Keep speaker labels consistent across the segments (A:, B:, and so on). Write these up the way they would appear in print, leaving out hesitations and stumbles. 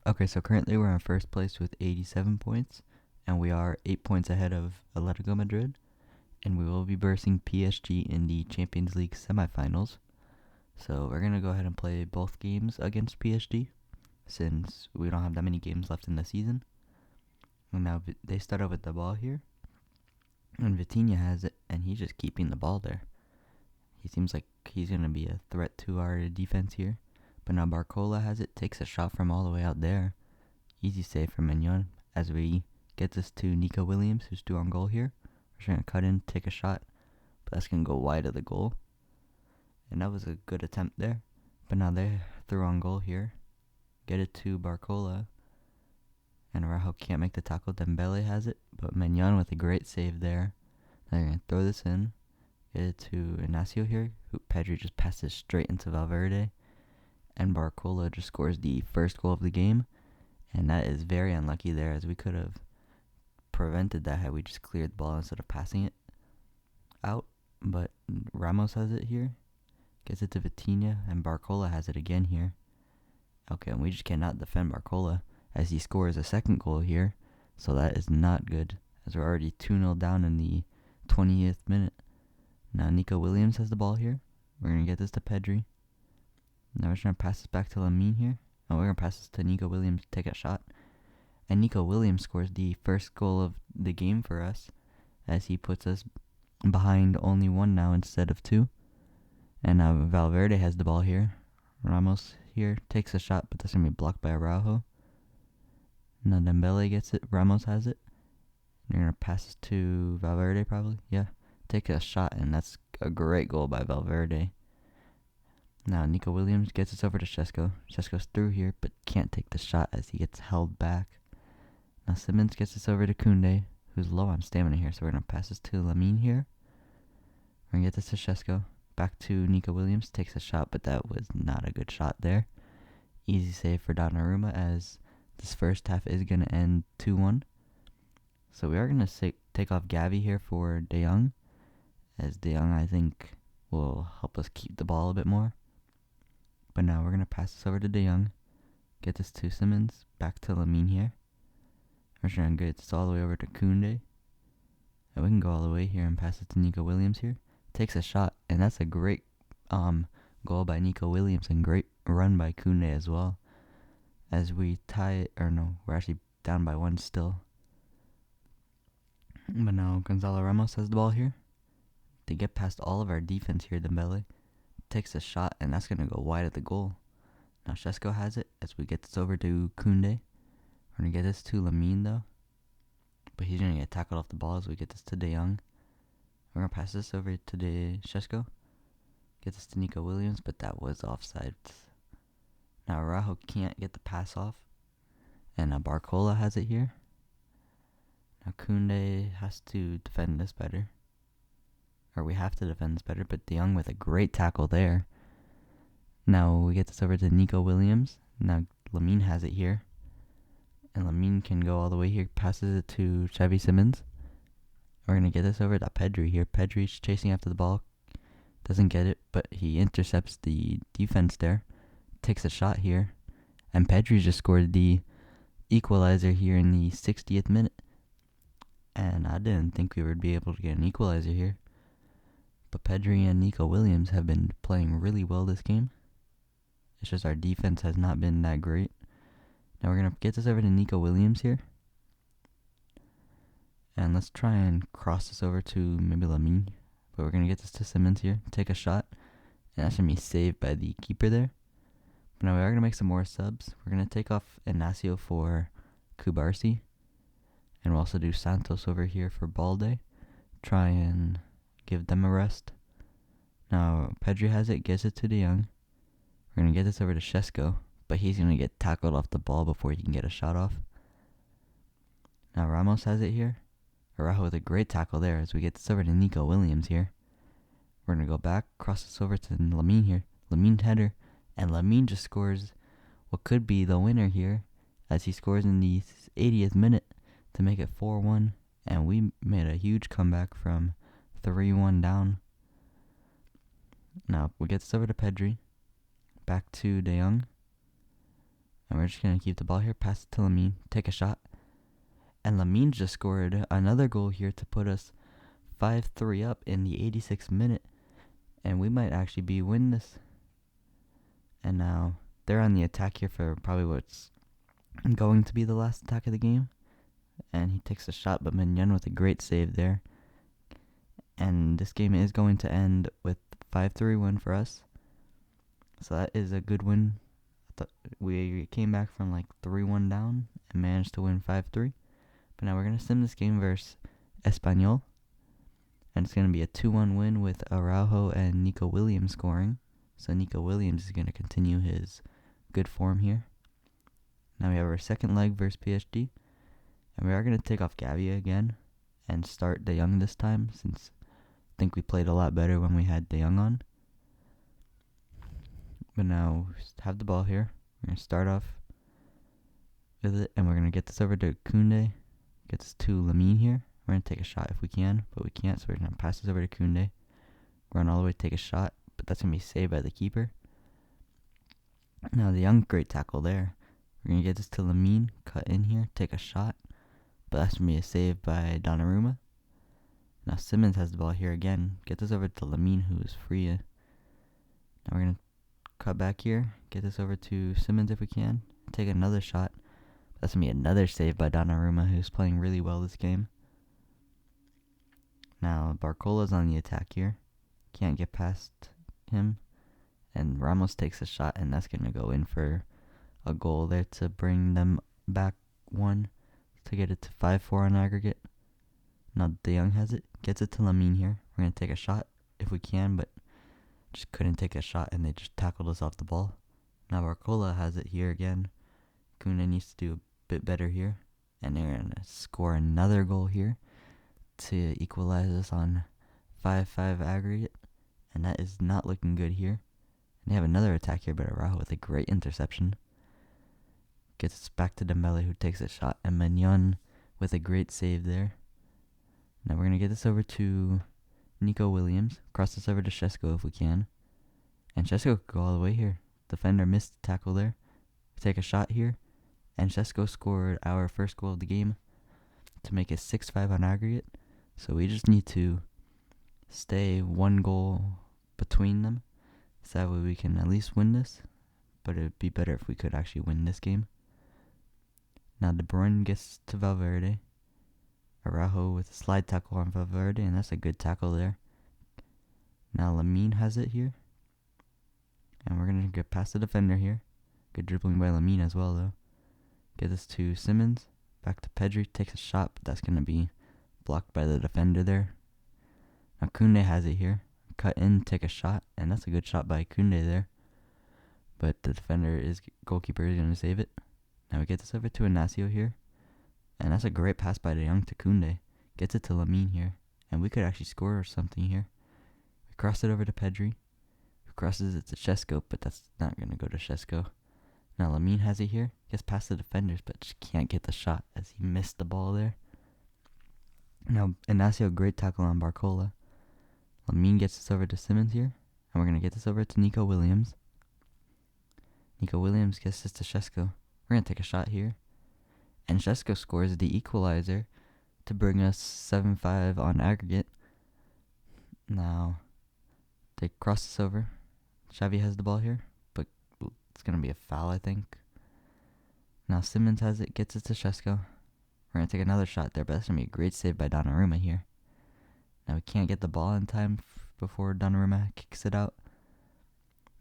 A: Okay, so currently we're in first place with 87 points, and we are 8 points ahead of Atletico Madrid, and we will be versing PSG in the Champions League semifinals. So we're going to go ahead and play both games against PSG, since we don't have that many games left in the season. And now they start out with the ball here, and Vitinha has it, and he's just keeping the ball there. He seems like he's going to be a threat to our defense here. But now Barcola has it, takes a shot from all the way out there. Easy save from Mignon as we get this to Nico Williams, who's due on goal here. We're just going to cut in, take a shot, but that's going to go wide of the goal. And that was a good attempt there. But now they're through on goal here. Get it to Barcola. And Araujo can't make the tackle. Dembele has it, but Mignon with a great save there. Now they're going to throw this in. Get it to Inacio here, who Pedri just passes straight into Valverde. And Barcola just scores the first goal of the game. And that is very unlucky there, as we could have prevented that had we just cleared the ball instead of passing it out. But Ramos has it here. Gets it to Vitinha, and Barcola has it again here. Okay, and we just cannot defend Barcola as he scores a second goal here. So that is not good, as we're already 2-0 down in the 20th minute. Now Nico Williams has the ball here. We're going to get this to Pedri. Now we're trying to pass this back to Lamine here. Oh, we're going to pass this to Nico Williams to take a shot. And Nico Williams scores the first goal of the game for us, as he puts us behind only one now instead of two. And now Valverde has the ball here. Ramos here takes a shot, but that's going to be blocked by Araujo. Now Dembele gets it. Ramos has it. They're going to pass this to Valverde probably. Yeah. Take a shot, and that's a great goal by Valverde. Now Nico Williams gets it over to Šeško. Šeško's through here, but can't take the shot as he gets held back. Now Simmons gets this over to Koundé, who's low on stamina here, so we're going to pass this to Lamine here. We're going to get this to Šeško. Back to Nico Williams, takes a shot, but that was not a good shot there. Easy save for Donnarumma, as this first half is going to end 2-1. So we are going to take off Gavi here for De Jong, as De Jong, I think, will help us keep the ball a bit more. But now we're going to pass this over to De Jong. Get this to Simmons. Back to Lamine here. We're trying to get this all the way over to Koundé. And we can go all the way here and pass it to Nico Williams here. Takes a shot. And that's a great goal by Nico Williams. And great run by Koundé as well. As we tie it. Or no, we're actually down by one still. But now Gonzalo Ramos has the ball here. To get past all of our defense here, Dembele takes a shot, and that's going to go wide at the goal. Now Šeško has it as we get this over to Koundé. We're going to get this to Lamine, though. But he's going to get tackled off the ball as we get this to De Jong. We're going to pass this over to Šeško. Get this to Nico Williams, but that was offside. Now Araujo can't get the pass off. And Barcola has it here. Now Koundé has to defend this better. Or we have to defend this better, but De Jong with a great tackle there. Now we get this over to Nico Williams. Now Lamine has it here. And Lamine can go all the way here, passes it to Xavi Simmons. We're going to get this over to Pedri here. Pedri's chasing after the ball. Doesn't get it, but he intercepts the defense there. Takes a shot here. And Pedri just scored the equalizer here in the 60th minute. And I didn't think we would be able to get an equalizer here. But Pedri and Nico Williams have been playing really well this game. It's just our defense has not been that great. Now we're going to get this over to Nico Williams here. And let's try and cross this over to maybe Lamine. But we're going to get this to Simmons here. Take a shot. And that's going to be saved by the keeper there. But now we are going to make some more subs. We're going to take off Inacio for Kubarsi. And we'll also do Santos over here for Balde. Try and give them a rest. Now Pedri has it, gives it to De Jong. We're going to get this over to Šeško, but he's going to get tackled off the ball before he can get a shot off. Now Ramos has it here. Araujo with a great tackle there as we get this over to Nico Williams here. We're going to go back, cross this over to Lamine here. Lamine header, and Lamine just scores what could be the winner here as he scores in the 80th minute to make it 4-1, and we made a huge comeback from 3-1 down. Now we get this over to Pedri. Back to De Jong. And we're just going to keep the ball here, pass it to Lamine, take a shot. And Lamine just scored another goal here to put us 5-3 up in the 86th minute. And we might actually win this. And now they're on the attack here for probably what's going to be the last attack of the game. And he takes a shot, but Mignon with a great save there. And this game is going to end with 5-3 win for us. So that is a good win. We came back from like 3-1 down and managed to win 5-3. But now we're going to sim this game versus Espanyol. And it's going to be a 2-1 win with Araujo and Nico Williams scoring. So Nico Williams is going to continue his good form here. Now we have our second leg versus PSG. And we are going to take off Gavia again and start De Jong this time, since I think we played a lot better when we had De Jong on. But now we have the ball here. We're going to start off with it, and we're going to get this over to Koundé. Get this to Lamine here. We're going to take a shot if we can, but we can't, so we're going to pass this over to Koundé. Run all the way, take a shot, but that's going to be saved by the keeper. Now De Jong, great tackle there. We're going to get this to Lamine, cut in here, take a shot, but that's going to be a save by Donnarumma. Now Simmons has the ball here again. Get this over to Lamine, who is free. Now we're going to cut back here, get this over to Simmons if we can, take another shot. That's going to be another save by Donnarumma, who's playing really well this game. Now Barcola's on the attack here. Can't get past him. And Ramos takes a shot, and that's going to go in for a goal there to bring them back one, to get it to 5-4 on aggregate. Now De Jong has it, gets it to Lamine here. We're going to take a shot if we can, but just couldn't take a shot, and they just tackled us off the ball. Now Barcola has it here again. Koundé needs to do a bit better here, and they're going to score another goal here to equalize us on 5-5 aggregate, and that is not looking good here. And they have another attack here, but Araujo with a great interception. Gets us back to Dembele, who takes a shot, and Mignon with a great save there. Now we're going to get this over to Nico Williams. Cross this over to Šeško if we can. And Šeško could go all the way here. Defender missed the tackle there. We take a shot here. And Šeško scored our first goal of the game to make it 6-5 on aggregate. So we just need to stay one goal between them, so that way we can at least win this. But it would be better if we could actually win this game. Now De Bruyne gets to Valverde. Araujo with a slide tackle on Valverde, and that's a good tackle there. Now Lamine has it here. And we're going to get past the defender here. Good dribbling by Lamine as well, though. Get this to Simmons. Back to Pedri. Takes a shot, but that's going to be blocked by the defender there. Now Koundé has it here. Cut in, take a shot, and that's a good shot by Koundé there. But the goalkeeper is going to save it. Now we get this over to Inacio here. And that's a great pass by De Jong to Koundé. Gets it to Lamine here. And we could actually score or something here. We cross it over to Pedri. Who crosses it to Šeško, but that's not going to go to Šeško. Now Lamine has it here. Gets past the defenders, but just can't get the shot as he missed the ball there. Now Inacio, great tackle on Barcola. Lamine gets this over to Simmons here. And we're going to get this over to Nico Williams. Nico Williams gets this to Šeško. We're going to take a shot here. And Šeško scores the equalizer to bring us 7-5 on aggregate. Now, they cross this over. Xavi has the ball here, but it's going to be a foul, I think. Now Simmons has it, gets it to Šeško. We're going to take another shot there, but that's going to be a great save by Donnarumma here. Now we can't get the ball in time before Donnarumma kicks it out.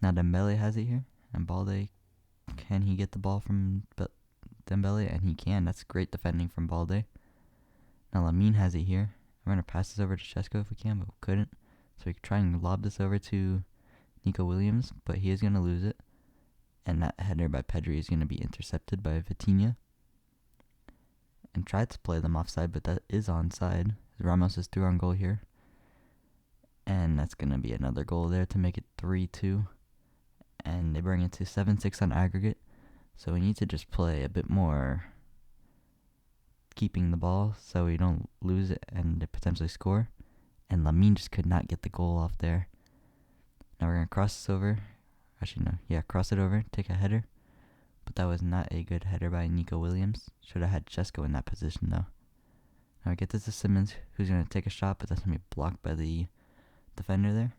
A: Now Dembele has it here, and Balde, can he get the ball from Dembele? And he can. That's great defending from Balde. Now Lamine has it here. We're going to pass this over to Šeško if we can, but we couldn't. So we could try and lob this over to Nico Williams, but he is going to lose it. And that header by Pedri is going to be intercepted by Vitinha. And tried to play them offside, but that is onside. Ramos is through on goal here. And that's going to be another goal there to make it 3-2. And they bring it to 7-6 on aggregate. So we need to just play a bit more keeping the ball so we don't lose it and potentially score. And Lamine just could not get the goal off there. Now we're going to cross this over. Actually, no. Yeah, cross it over. Take a header. but that was not a good header by Nico Williams. Should have had Chesko in that position, though. Now we get this to Simmons, who's going to take a shot, but that's going to be blocked by the defender there.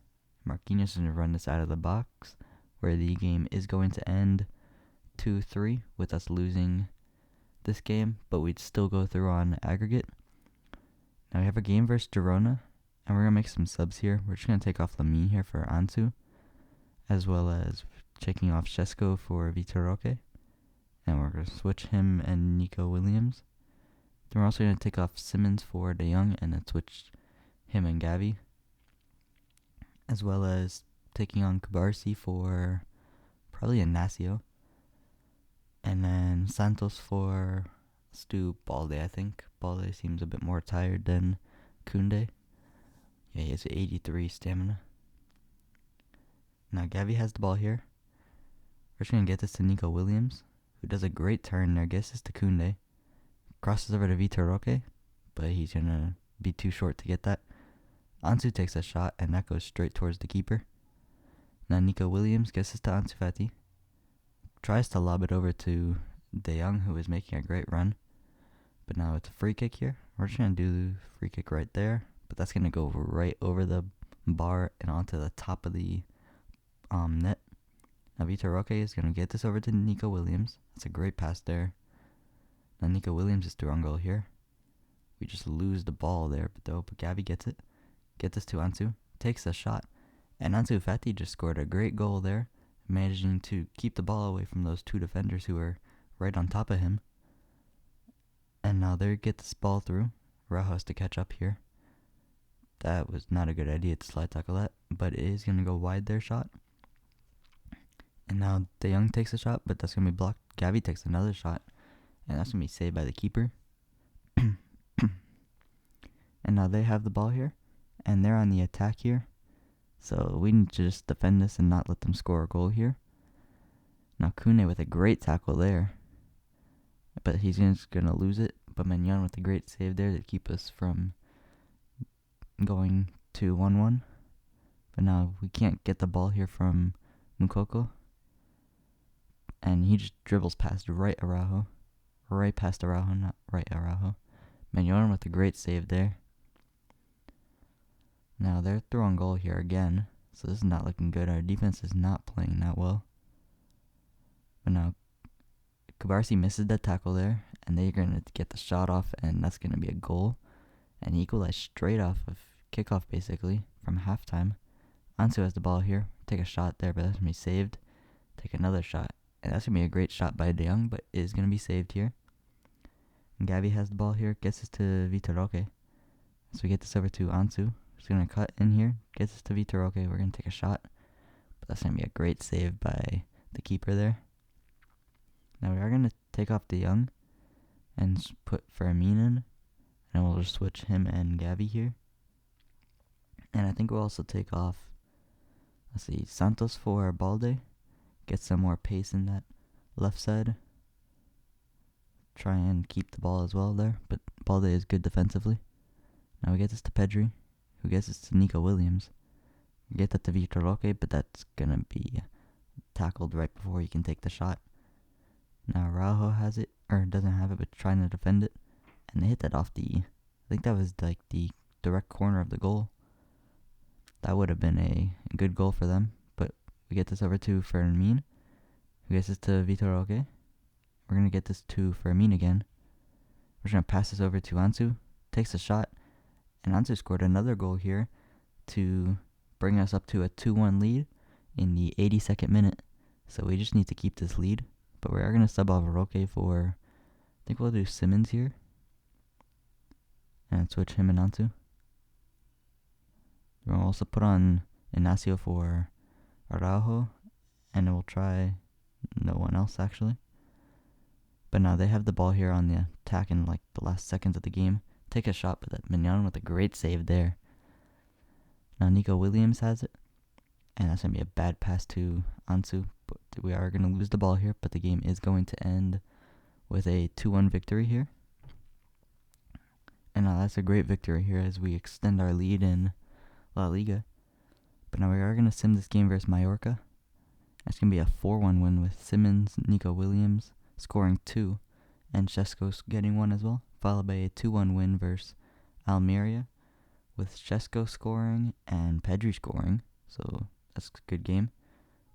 A: Marquinhos is going to run this out of the box, where the game is going to end 2-3 with us losing this game, but we'd still go through on aggregate. Now we have a game versus Girona, and we're going to make some subs here. We're just going to take off Lamine here for Ansu, as well as taking off Chesko for Vitor Roque. And we're going to switch him and Nico Williams. Then we're also going to take off Simmons for De Jong and then switch him and Gavi. As well as taking on Kubarsi for probably Ignacio. And then Santos for, let's do Balde, I think. Balde seems a bit more tired than Koundé. Yeah, he has 83 stamina. Now Gavi has the ball here. We're just going to get this to Nico Williams, who does a great turn there, gets this to Koundé. Crosses over to Vitor Roque, but he's going to be too short to get that. Ansu takes a shot, and that goes straight towards the keeper. Now Nico Williams gets this to Ansu Fati. Tries to lob it over to De Jong, who is making a great run. But now it's a free kick here. We're just going to do the free kick right there, but that's going to go right over the bar and onto the top of the net. Now Vitor Roque is going to get this over to Nico Williams. That's a great pass there. Now Nico Williams is through on goal here. We just lose the ball there, but Gavi gets it. Gets this to Ansu. Takes a shot. And Ansu Fati just scored a great goal there, managing to keep the ball away from those two defenders who were right on top of him. And now they get this ball through. Araujo has to catch up here. That was not a good idea to slide tackle that, but it is going to go wide their shot. And now De Jong takes a shot, but that's going to be blocked. Gavi takes another shot, and that's going to be saved by the keeper. And now they have the ball here, and they're on the attack here. So we need to just defend this and not let them score a goal here. Now Koundé with a great tackle there, but he's just going to lose it. But Mignon with a great save there to keep us from going to 1-1. But now we can't get the ball here from Mukoko. And he just dribbles past right past Araujo, not right Araujo. Mignon with a great save there. Now they're through on goal here again, so this is not looking good. Our defense is not playing that well. But now Kubarsi misses that tackle there, and they're going to get the shot off, and that's going to be a goal. And he equalized straight off of kickoff, basically, from halftime. Ansu has the ball here. Take a shot there, but that's going to be saved. Take another shot, and that's going to be a great shot by De Jong, but it is going to be saved here. And Gavi has the ball here, gets this to Vitor Roque. So we get this over to Ansu. Just going to cut in here, gets this to Vitor Roque. We're going to take a shot, but that's going to be a great save by the keeper there. Now we are going to take off De Jong and put Fermin in, and we'll just switch him and Gavi here. And I think we'll also take off, Santos for Balde. Get some more pace in that left side. Try and keep the ball as well there, but Balde is good defensively. Now we get this to Pedri, who gets this to Nico Williams. We get that to Vitor Roque, but that's going to be tackled right before he can take the shot. Now Araujo has it, or doesn't have it, but trying to defend it. And they hit that off I think that was like the direct corner of the goal. That would have been a good goal for them. But we get this over to Fermin, who gets this to Vitor Roque. We're going to get this to Fermin again. We're going to pass this over to Ansu. Takes a shot. And Ansu scored another goal here to bring us up to a 2-1 lead in the 82nd minute. So we just need to keep this lead. But we are going to sub off Roque for, I think we'll do Simmons here. And switch him and Ansu. We'll also put on Ignacio for Araujo. And we'll try no one else actually. But now they have the ball here on the attack in like the last seconds of the game. Take a shot, but that Mignon with a great save there. Now Nico Williams has it. And that's going to be a bad pass to Ansu. But we are going to lose the ball here, but the game is going to end with a 2-1 victory here. And now that's a great victory here as we extend our lead in La Liga. But now we are going to sim this game versus Mallorca. That's going to be a 4-1 win with Simmons, Nico Williams scoring 2, and Šeško getting 1 as well, followed by a 2-1 win versus Almeria with Šeško scoring and Pedri scoring. So that's a good game.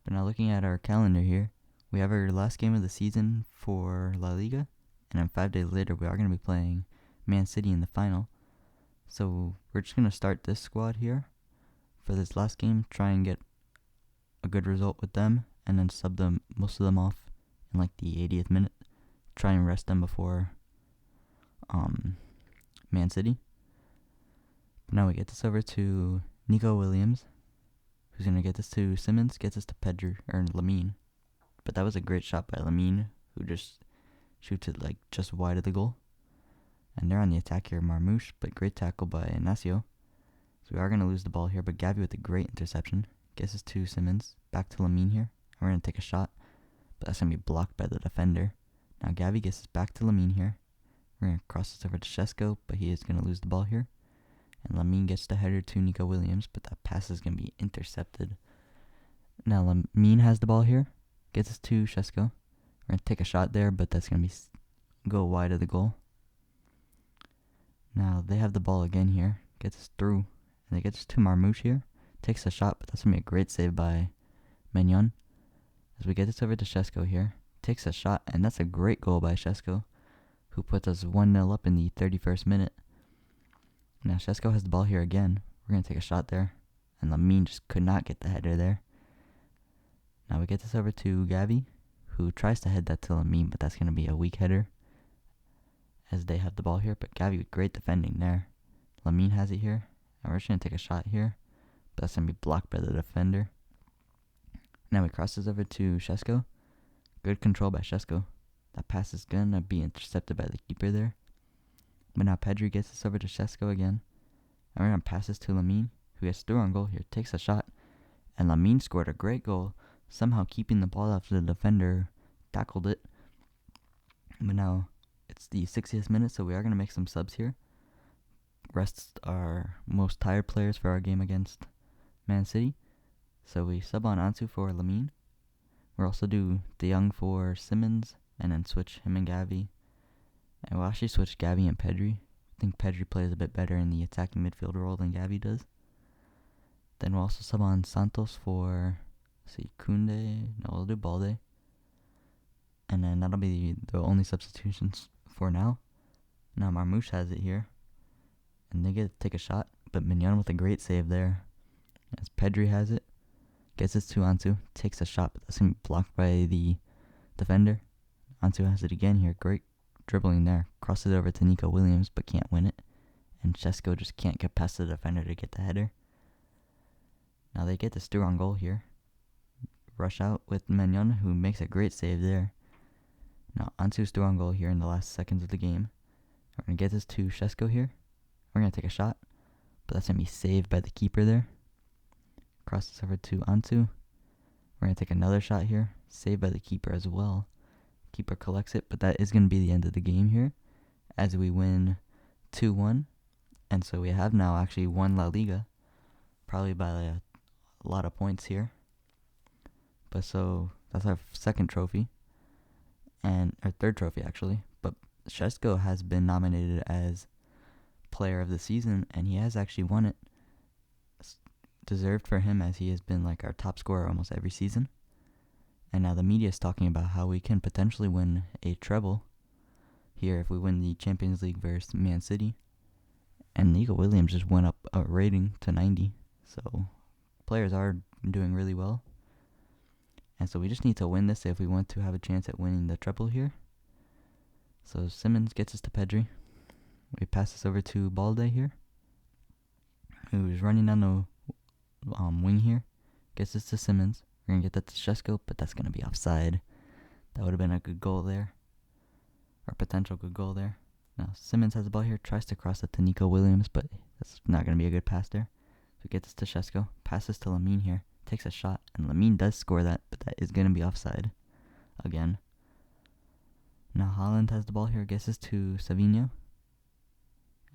A: But now looking at our calendar here, we have our last game of the season for La Liga, and then 5 days later we are going to be playing Man City in the final. So we're just going to start this squad here for this last game, try and get a good result with them, and then sub them, most of them off in like the 80th minute. Try and rest them before Man City. But now we get this over to Nico Williams, who's going to get this to Simmons, gets this to Pedri, or Lamine. But that was a great shot by Lamine, who just shoots it like just wide of the goal. And they're on the attack here, Marmouche, but great tackle by Inacio. So we are going to lose the ball here, but Gavi with a great interception. Gets us to Simmons, back to Lamine here. And we're going to take a shot, but that's going to be blocked by the defender. Now Gavi gets us back to Lamine here. We're going to cross this over to Šeško, but he is going to lose the ball here. And Lamine gets the header to Nico Williams, but that pass is going to be intercepted. Now Lamine has the ball here, gets us to Šeško. We're going to take a shot there, but that's going to go wide of the goal. Now they have the ball again here, gets us through, and they get us to Marmouche here. Takes a shot, but that's going to be a great save by Mignon. As we get this over to Šeško here, takes a shot, and that's a great goal by Šeško, who puts us 1-0 up in the 31st minute. Now Šeško has the ball here again. We're going to take a shot there, and Lamine just could not get the header there. Now we get this over to Gavi, who tries to head that to Lamine, but that's going to be a weak header as they have the ball here. But Gavi with great defending there. Lamine has it here, and we're just going to take a shot here, but that's going to be blocked by the defender. Now we cross this over to Šeško. Good control by Šeško. That pass is going to be intercepted by the keeper there. But now Pedri gets this over to Šeško again. And we're going to pass this to Lamine, who gets through on goal here, takes a shot. And Lamine scored a great goal, somehow keeping the ball after the defender tackled it. But now it's the 60th minute, so we are going to make some subs here. Rest our most tired players for our game against Man City. So we sub on Ansu for Lamine. We'll also do De Jong for Simmons, and then switch him and Gavi. And we'll actually switch Gavi and Pedri. I think Pedri plays a bit better in the attacking midfield role than Gavi does. Then we'll also sub on Santos for, Koundé. No, we'll do Balde. And then that'll be the only substitutions for now. Now Marmouche has it here. And they get to take a shot, but Mignon with a great save there. As Pedri has it. Gets it to Ansu. Takes a shot, but that's going to be blocked by the defender. Ansu has it again here. Great dribbling there. Crosses it over to Nico Williams, but can't win it. And Šeško just can't get past the defender to get the header. Now they get this through on goal here. Rush out with Mignon, who makes a great save there. Now Ansu's through on goal here in the last seconds of the game. We're going to get this to Šeško here. We're going to take a shot, but that's going to be saved by the keeper there. Cross this over to Ansu. We're going to take another shot here. Saved by the keeper as well. Keeper collects it, but that is going to be the end of the game here as we win 2-1. And so we have now actually won La Liga, probably by a lot of points here. But so that's our second trophy, and our third trophy actually. But Šeško has been nominated as player of the season, and he has actually won it. Deserved for him, as he has been like our top scorer almost every season. And now the media is talking about how we can potentially win a treble here if we win the Champions League versus Man City. And Nico Williams just went up a rating to 90. So players are doing really well. And so we just need to win this if we want to have a chance at winning the treble here. So Simmons gets us to Pedri. We pass this over to Balde here, who's running down the wing here. Gets this to Simmons. We're going to get that to Šeško, but that's going to be offside. That would have been a good goal there. Or potential good goal there. Now Simmons has the ball here. Tries to cross it to Nico Williams, but that's not going to be a good pass there. So gets this to Šeško. Passes to Lamine here. Takes a shot. And Lamine does score that, but that is going to be offside. Again. Now Haaland has the ball here. Gets this to Savinho.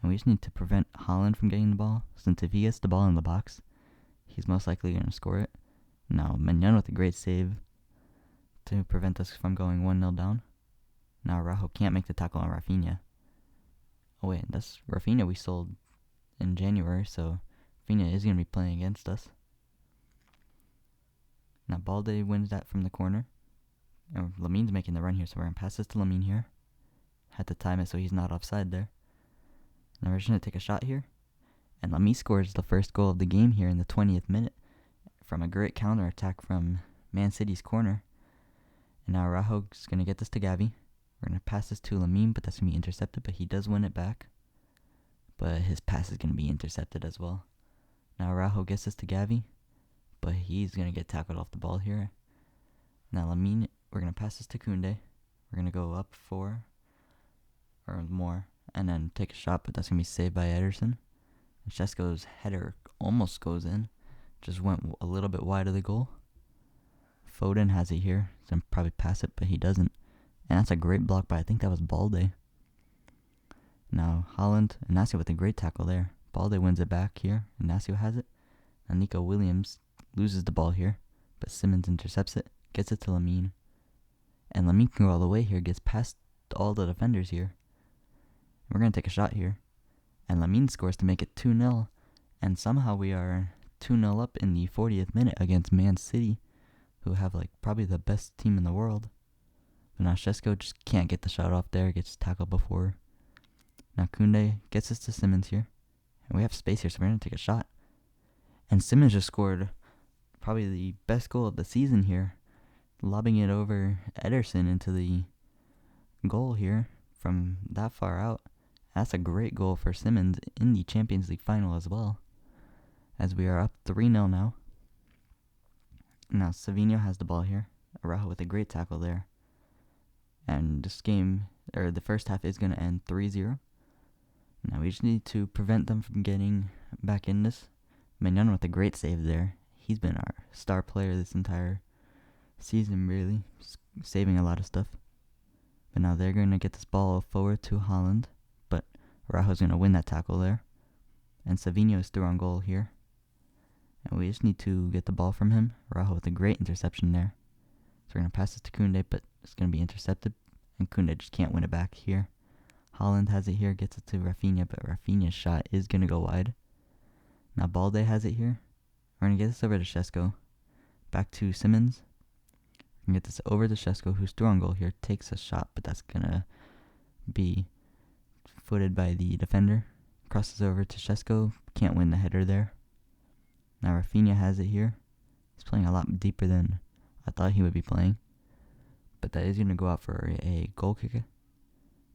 A: And we just need to prevent Haaland from getting the ball, since if he gets the ball in the box, he's most likely going to score it. Now Mignon with a great save to prevent us from going 1-0 down. Now Araujo can't make the tackle on Rafinha. Oh wait, that's Rafinha we sold in January, so Rafinha is going to be playing against us. Now Balde wins that from the corner. And Lamin's making the run here, so we're going to pass this to Lamin here. Had to time it so he's not offside there. Now we're just going to take a shot here. And Lamin scores the first goal of the game here in the 20th minute from a great counter attack from Man City's corner. And now Araujo's going to get this to Gavi. We're going to pass this to Lamin, but that's going to be intercepted, but he does win it back. But his pass is going to be intercepted as well. Now Araujo gets this to Gavi, but he's going to get tackled off the ball here. Now Lamin, we're going to pass this to Koundé. We're going to go up 4 or more and then take a shot, but that's going to be saved by Ederson. And Šeško's header almost goes in. Just went a little bit wide of the goal. Foden has it here. He's going to probably pass it, but he doesn't. And that's a great block by, I think that was Balde. Now Haaland, Inacio with a great tackle there. Balde wins it back here. Inacio has it. And Nico Williams loses the ball here, but Simmons intercepts it, gets it to Lamin. And Lamin can go all the way here, gets past all the defenders here. We're going to take a shot here. And Lamin scores to make it 2-0. And somehow we are 2-0 up in the 40th minute against Man City, who have like probably the best team in the world. But now Šeško just can't get the shot off there, gets tackled before. Now Koundé gets us to Simmons here. And we have space here, so we're going to take a shot. And Simmons just scored probably the best goal of the season here, lobbing it over Ederson into the goal here from that far out. That's a great goal for Simmons in the Champions League final as well, as we are up 3-0 now. Now Savinho has the ball here. Araujo with a great tackle there. And this game, or the first half, is going to end 3-0. Now we just need to prevent them from getting back in this. Mignon with a great save there. He's been our star player this entire season, really, saving a lot of stuff. But now they're going to get this ball forward to Haaland, but Araujo's going to win that tackle there. And Savinho is through on goal here. And we just need to get the ball from him. Araujo with a great interception there. So we're going to pass this to Koundé, but it's going to be intercepted. And Koundé just can't win it back here. Haaland has it here, gets it to Rafinha, but Rafinha's shot is going to go wide. Now Balde has it here. We're going to get this over to Šeško. Back to Simmons. We can get this over to Šeško, who's through on goal here. Takes a shot, but that's going to be footed by the defender. Crosses over to Šeško. Can't win the header there. Now Rafinha has it here. He's playing a lot deeper than I thought he would be playing. But that is going to go out for a goal kick.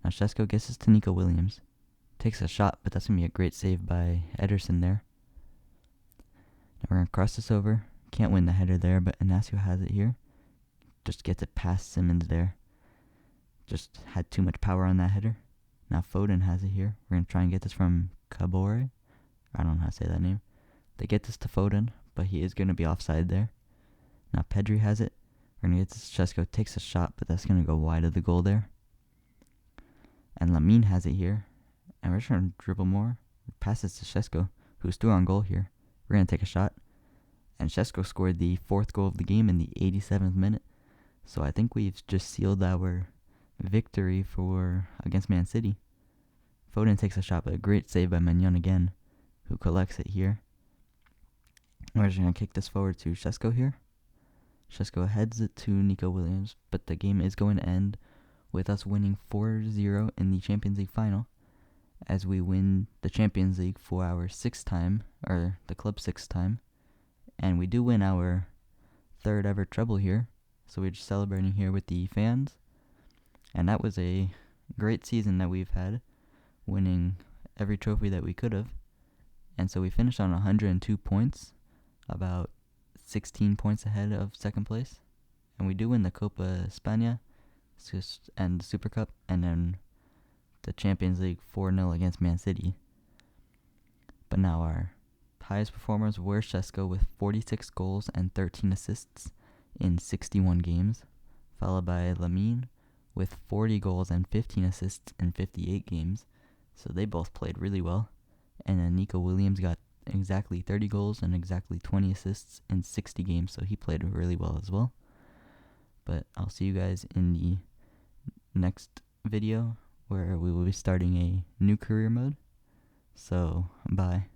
A: Now Šeško gets this to Nico Williams. Takes a shot, but that's going to be a great save by Ederson there. Now we're going to cross this over. Can't win the header there, but Inacio has it here. Just gets it past Simmons there. Just had too much power on that header. Now Foden has it here. We're going to try and get this from Kabore. I don't know how to say that name. They get this to Foden, but he is going to be offside there. Now Pedri has it. We're going to get this to Šeško. Takes a shot, but that's going to go wide of the goal there. And Lamin has it here. And we're just going to dribble more. Passes to Šeško, who's through on goal here. We're going to take a shot. And Šeško scored the 4th goal of the game in the 87th minute. So I think we've just sealed our victory against Man City. Foden takes a shot, but a great save by Mignon again, who collects it here. We're just going to kick this forward to Šeško here. Šeško heads it to Nico Williams, but the game is going to end with us winning 4-0 in the Champions League final, as we win the Champions League for our 6th time, or the club's 6th time, and we do win our 3rd ever treble here, so we're just celebrating here with the fans. And that was a great season that we've had, winning every trophy that we could have. And so we finished on 102 points, about 16 points ahead of 2nd place. And we do win the Copa España and the Super Cup, and then the Champions League 4-0 against Man City. But now our highest performers were Šeško with 46 goals and 13 assists in 61 games, followed by Lamin with 40 goals and 15 assists in 58 games. So they both played really well. And then Nico Williams got exactly 30 goals and exactly 20 assists in 60 games, so he played really well as well. But I'll see you guys in the next video where we will be starting a new career mode. So, bye.